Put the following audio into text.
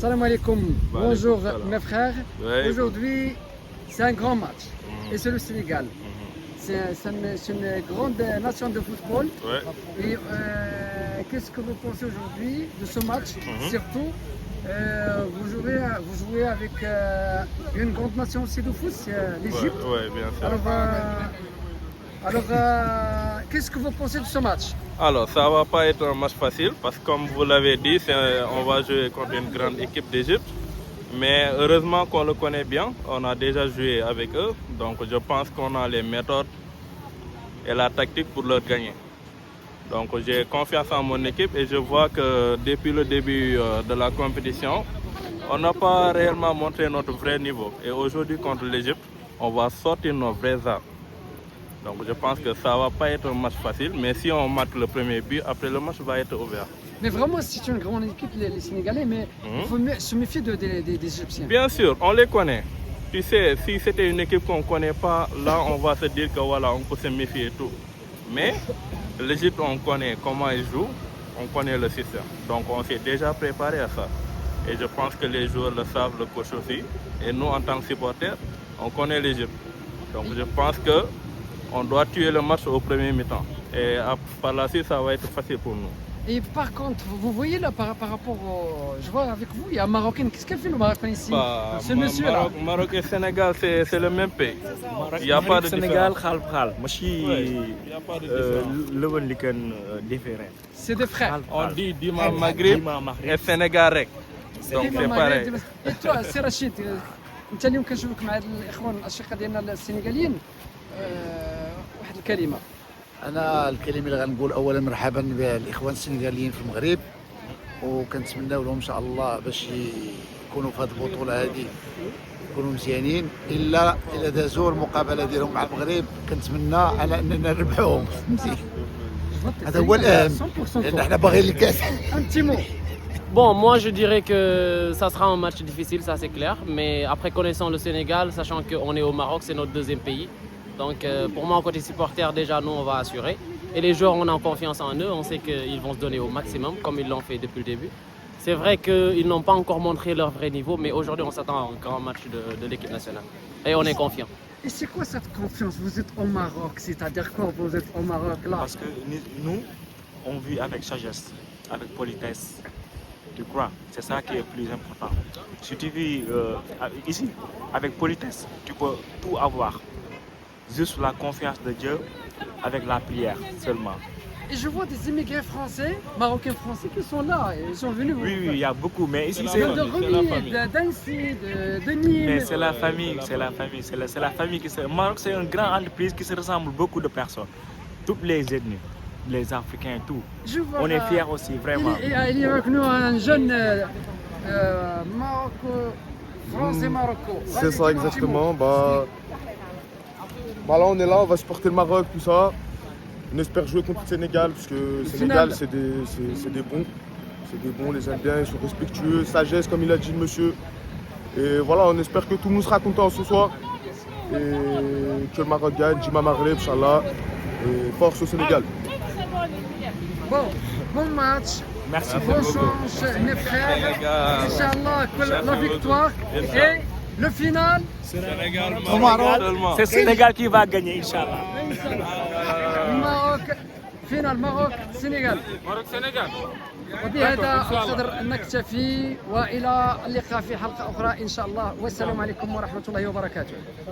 Salam alaikum. Bonjour mes frères. Ouais. Aujourd'hui, c'est un grand match. Et c'est le Sénégal. C'est une grande nation de football. Ouais. Et qu'est-ce que vous pensez aujourd'hui de ce match? Surtout, vous jouez avec une grande nation aussi de foot, c'est l'Égypte. Ouais, bien sûr. Alors, qu'est-ce que vous pensez de ce match? Alors, ça va pas être un match facile parce que comme vous l'avez dit, on va jouer contre une grande équipe d'Égypte. Mais heureusement qu'on le connaît bien, on a déjà joué avec eux. Donc je pense qu'on a les méthodes et la tactique pour leur gagner. Donc j'ai confiance en mon équipe et je vois que depuis le début de la compétition, on n'a pas réellement montré notre vrai niveau. Et aujourd'hui contre l'Égypte, on va sortir nos vrais armes. Donc je pense que ça va pas être un match facile, mais si on marque le premier but, après le match va être ouvert. Mais vraiment, c'est une grande équipe, les Sénégalais, mais il faut se méfier des Égyptiens. Bien sûr, on les connaît. Tu sais, si c'était une équipe qu'on ne connaît pas, là on va se dire que voilà, on peut se méfier et tout. Mais l'Égypte, on connaît comment ils jouent, on connaît le système. Donc on s'est déjà préparé à ça. Et je pense que les joueurs le savent, le coach aussi. Et nous, en tant que supporters, on connaît l'Égypte. Donc je pense que on doit tuer le match au premier mi-temps. Et par la suite, ça va être facile pour nous. Et par contre, vous voyez là, par rapport au... Je vois avec vous, il y a un Marocain. Qu'est-ce qu'elle fait le Marocain ici? Ce monsieur là. Maroc et Sénégal, c'est le même pays. Il n'y a pas de Sénégal, différence. Il n'y a pas de différence. C'est des frères. On dit Dima Maghreb et Sénégal rek. Donc c'est pareil. Et toi, c'est Rachid. انت اليوم كنشوفك مع الاخوان الاشقاء ديالنا السنغاليين. واحد الكلمه. انا الكلمه اللي غنقول اولا مرحبا بالاخوان السنغاليين في المغرب، وكنتمناو لهم ان شاء الله باش يكونوا في هذه البطوله هذه يكونوا مزيانين. الا دازوا المقابله ديالهم مع المغرب كنتمنى على اننا نربحوهم فهمتي. هذا هو الاهم لان حنا باغيين الكاس. Un petit mot. Bon, moi je dirais que ça sera un match difficile, ça c'est clair. Mais après connaissant le Sénégal, sachant qu'on est au Maroc, c'est notre deuxième pays. Donc pour moi, côté supporter, déjà nous on va assurer. Et les joueurs, on a confiance en eux, on sait qu'ils vont se donner au maximum, comme ils l'ont fait depuis le début. C'est vrai qu'ils n'ont pas encore montré leur vrai niveau, mais aujourd'hui on s'attend à un grand match de l'équipe nationale. Et on est confiant. Et c'est quoi cette confiance? Vous êtes au Maroc, c'est-à-dire quoi vous êtes au Maroc là? Parce que nous, on vit avec sagesse, avec politesse. Tu crois? C'est ça qui est le plus important. Si tu vis ici, avec politesse, tu peux tout avoir. Juste la confiance de Dieu avec la prière seulement. Et je vois des immigrés français, marocains français qui sont là, ils sont venus. Oui, il y a beaucoup, mais ici De Remy, d'Annecy, de Nîmes. Mais c'est la famille, c'est la famille qui se... Maroc, c'est une grande entreprise qui se ressemble beaucoup de personnes. Toutes les ethnies, les Africains et tout. On est fiers aussi, vraiment. Il y a avec nous un jeune français Marocco. C'est ça exactement. Là on est là, on va supporter le Maroc, tout ça. On espère jouer contre le Sénégal parce que le Sénégal c'est des bons. C'est des bons, on les aime bien, ils sont respectueux, sagesse comme il a dit le monsieur. Et voilà, on espère que tout le monde sera content ce soir. Et que le Maroc gagne, Dima Maghreb, Inch'Allah. Et force au Sénégal. Bon match. Merci Bonne chance mes frères. Inch'Allah, la victoire. Et le final. Sénégal, C'est Sénégal qui va gagner, Inch'Allah. Maroc فينال ماروك سنغال. وبهذا القدر نكتفي والى اللقاء في حلقه اخرى ان شاء الله، والسلام عليكم ورحمه الله وبركاته.